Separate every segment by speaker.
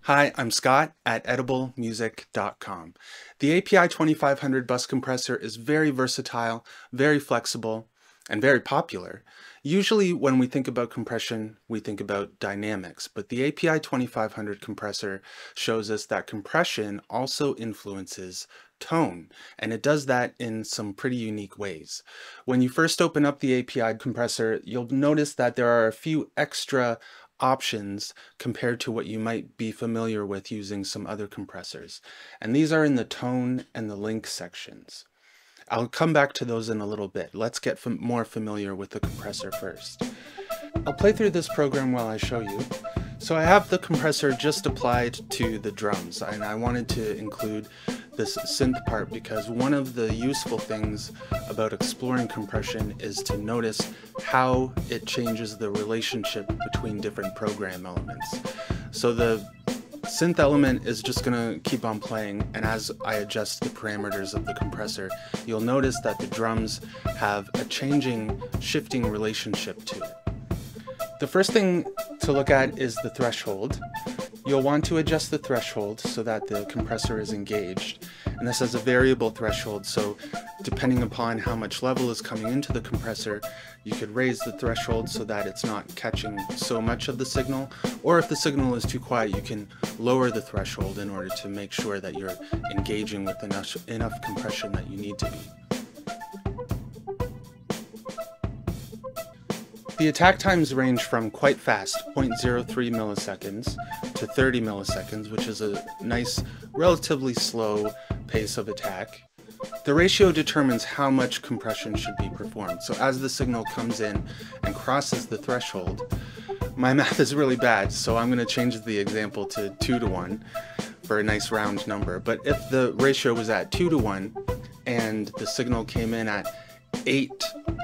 Speaker 1: Hi, I'm Scott at ediblemusic.com. The API 2500 bus compressor is very versatile, very flexible, and very popular. Usually when we think about compression, we think about dynamics, but the API 2500 compressor shows us that compression also influences tone, and it does that in some pretty unique ways. When you first open up the API compressor, you'll notice that there are a few extra options compared to what you might be familiar with using some other compressors. And these are in the tone and the link sections. I'll come back to those in a little bit. Let's get more familiar with the compressor first. I'll play through this program while I show you. So I have the compressor just applied to the drums, and I wanted to include this synth part because one of the useful things about exploring compression is to notice how it changes the relationship between different program elements. So the synth element is just going to keep on playing, and as I adjust the parameters of the compressor, you'll notice that the drums have a shifting relationship to it. The first thing to look at is the threshold. You'll want to adjust the threshold so that the compressor is engaged. And this has a variable threshold, so depending upon how much level is coming into the compressor, you could raise the threshold so that it's not catching so much of the signal, or if the signal is too quiet, you can lower the threshold in order to make sure that you're engaging with enough compression that you need to be. The attack times range from quite fast, 0.03 milliseconds, to 30 milliseconds, which is a nice, relatively slow pace of attack. The ratio determines how much compression should be performed. So as the signal comes in and crosses the threshold, my math is really bad, so I'm going to change the example to 2:1 for a nice round number. But if the ratio was at 2:1 and the signal came in at 8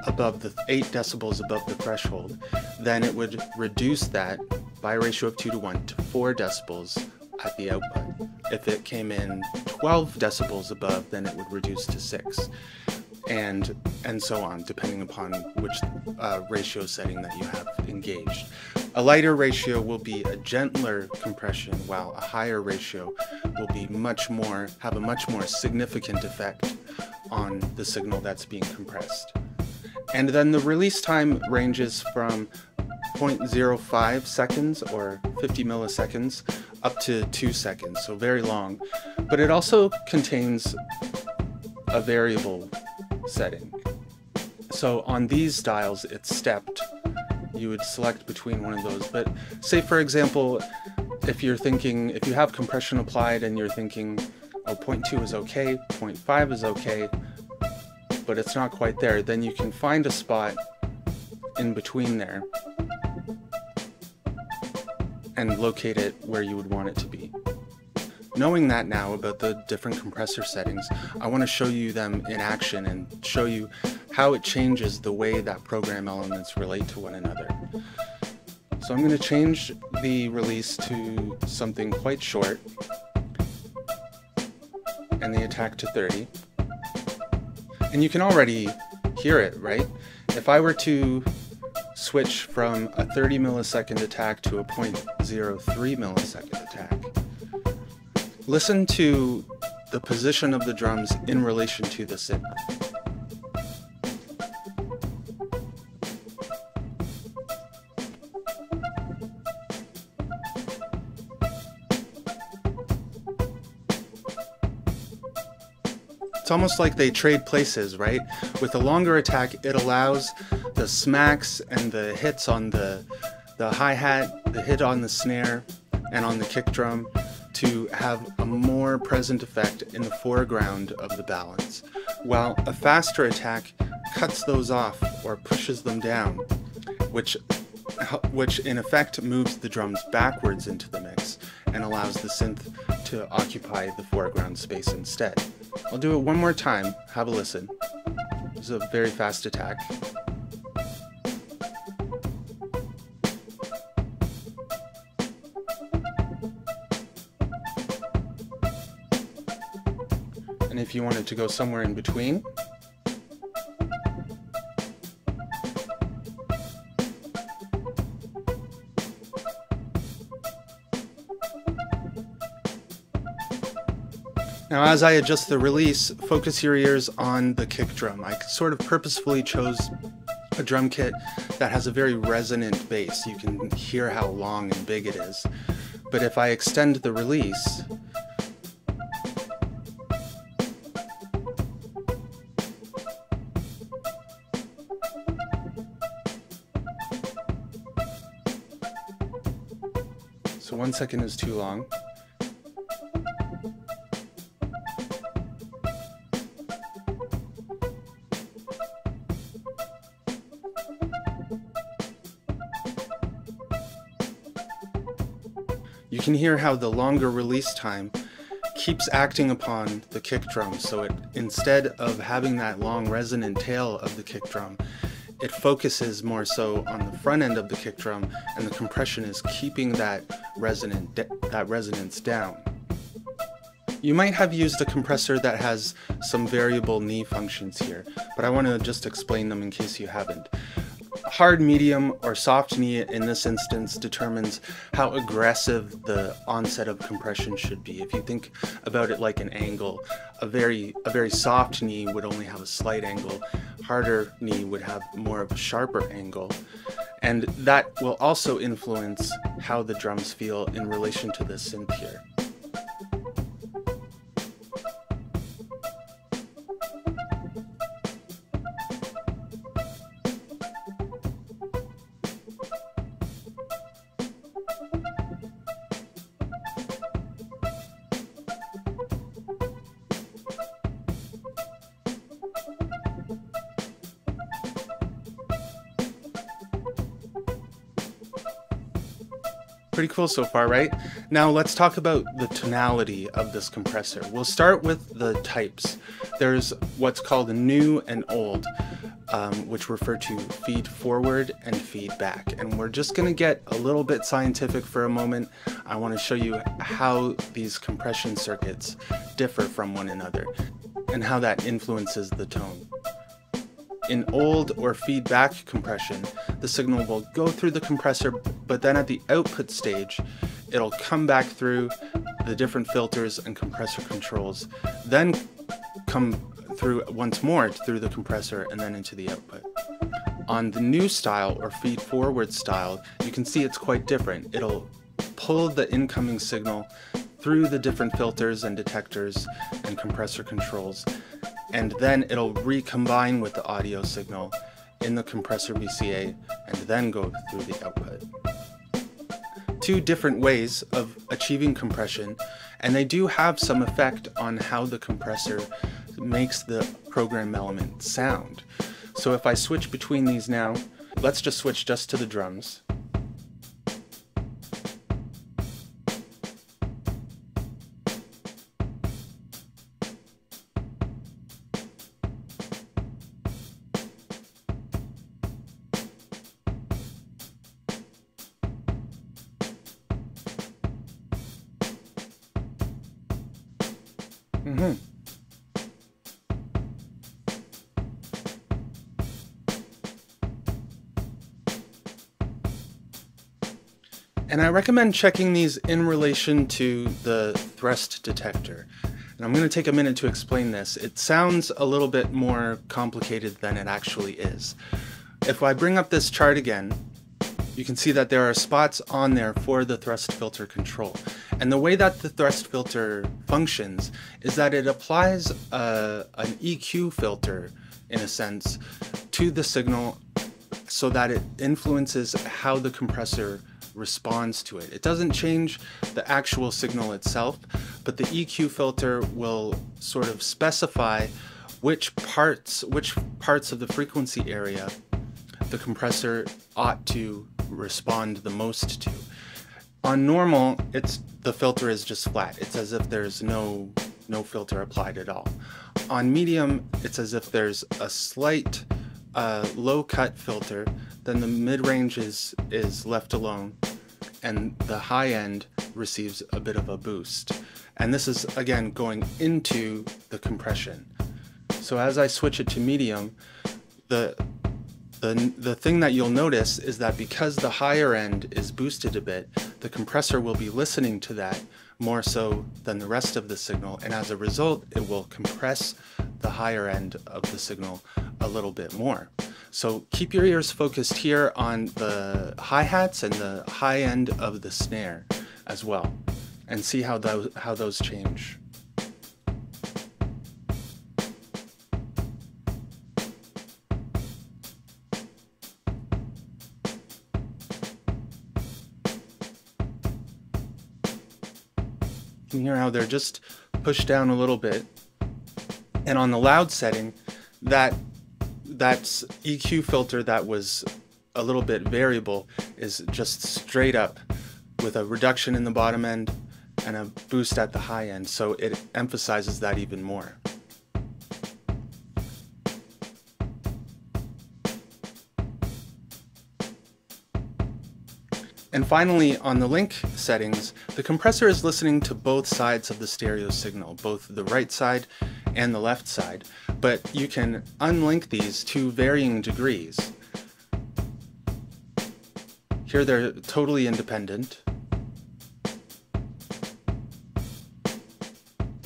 Speaker 1: decibels above the threshold, then it would reduce that by a ratio of 2:1 to 4 decibels at the output. If it came in 12 decibels above, then it would reduce to 6, and so on, depending upon which ratio setting that you have engaged. A lighter ratio will be a gentler compression, while a higher ratio will be have a much more significant effect on the signal that's being compressed. And then the release time ranges from 0.05 seconds or 50 milliseconds up to 2 seconds, so very long. But it also contains a variable setting. So on these dials, it's stepped. You would select between one of those. But say, for example, if you have compression applied and you're thinking, oh, 0.2 is okay, 0.5 is okay, but it's not quite there, then you can find a spot in between there and locate it where you would want it to be. Knowing that now about the different compressor settings, I want to show you them in action and show you how it changes the way that program elements relate to one another. So I'm going to change the release to something quite short and the attack to 30. And you can already hear it, right? If I were to switch from a 30 millisecond attack to a 0.03 millisecond attack, listen to the position of the drums in relation to the synth. It's almost like they trade places, right? With a longer attack, it allows the smacks and the hits on the hi-hat, the hit on the snare, and on the kick drum to have a more present effect in the foreground of the balance, while a faster attack cuts those off or pushes them down, which in effect moves the drums backwards into the mix and allows the synth to occupy the foreground space instead. I'll do it one more time. Have a listen. This is a very fast attack. And if you wanted to go somewhere in between, Now as I adjust the release, focus your ears on the kick drum. I sort of purposefully chose a drum kit that has a very resonant bass. You can hear how long and big it is. But if I extend the release, so 1 second is too long. You can hear how the longer release time keeps acting upon the kick drum, so instead of having that long resonant tail of the kick drum, it focuses more so on the front end of the kick drum, and the compression is keeping that resonance down. You might have used a compressor that has some variable knee functions here, but I want to just explain them in case you haven't. Hard, medium, or soft knee in this instance determines how aggressive the onset of compression should be. If you think about it like an angle, a very soft knee would only have a slight angle. Harder knee would have more of a sharper angle. And that will also influence how the drums feel in relation to the synth here. Pretty cool so far, right? Now let's talk about the tonality of this compressor. We'll start with the types. There's what's called new and old, which refer to feed forward and feed back. And we're just going to get a little bit scientific for a moment. I want to show you how these compression circuits differ from one another and how that influences the tone. In old or feedback compression, the signal will go through the compressor, but then at the output stage, it'll come back through the different filters and compressor controls, then come through once more through the compressor and then into the output. On the new style or feed forward style, you can see it's quite different. It'll pull the incoming signal through the different filters and detectors and compressor controls, and then it'll recombine with the audio signal in the compressor VCA and then go through the output. Two different ways of achieving compression, and they do have some effect on how the compressor makes the program element sound. So if I switch between these now, let's just switch just to the drums. And I recommend checking these in relation to the thrust detector. And I'm going to take a minute to explain this. It sounds a little bit more complicated than it actually is. If I bring up this chart again, you can see that there are spots on there for the thrust filter control. And the way that the thrust filter functions is that it applies an EQ filter, in a sense, to the signal so that it influences how the compressor responds to it. It doesn't change the actual signal itself, but the EQ filter will sort of specify which parts of the frequency area the compressor ought to respond the most to. On normal, the filter is just flat. It's as if there's no filter applied at all. On medium, it's as if there's a slight low cut filter, then the mid-range is left alone, and the high end receives a bit of a boost. And this is, again, going into the compression. So as I switch it to medium, the thing that you'll notice is that because the higher end is boosted a bit, the compressor will be listening to that more so than the rest of the signal, and as a result it will compress the higher end of the signal a little bit more. So keep your ears focused here on the hi-hats and the high end of the snare as well, and see how those change. You can hear how they're just pushed down a little bit. And on the loud setting, that's EQ filter that was a little bit variable is just straight up with a reduction in the bottom end and a boost at the high end, so it emphasizes that even more. And finally, on the link settings, the compressor is listening to both sides of the stereo signal, both the right side and the left side, but you can unlink these to varying degrees. Here they're totally independent,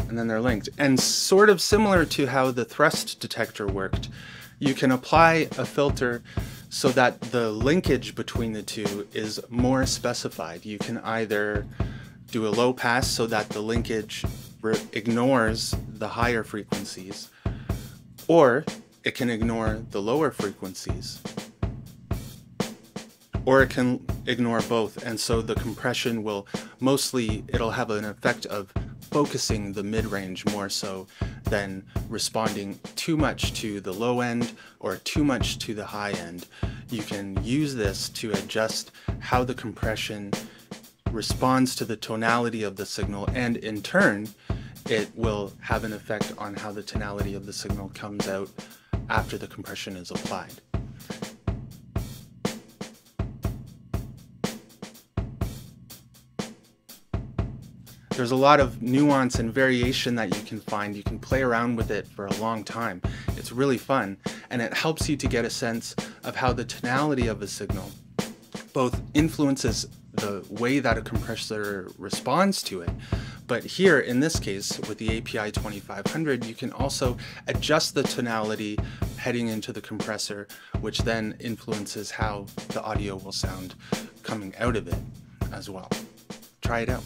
Speaker 1: and then they're linked. And sort of similar to how the thrust detector worked, you can apply a filter so that the linkage between the two is more specified. You can either do a low pass so that the linkage ignores the higher frequencies, or it can ignore the lower frequencies, or it can ignore both, and so the compression will it'll have an effect of focusing the mid-range more so than responding too much to the low end or too much to the high end. You can use this to adjust how the compression responds to the tonality of the signal, and in turn it will have an effect on how the tonality of the signal comes out after the compression is applied. There's a lot of nuance and variation that you can find. You can play around with it for a long time. It's really fun, and it helps you to get a sense of how the tonality of a signal both influences the way that a compressor responds to it. But here, in this case, with the API 2500, you can also adjust the tonality heading into the compressor, which then influences how the audio will sound coming out of it as well. Try it out.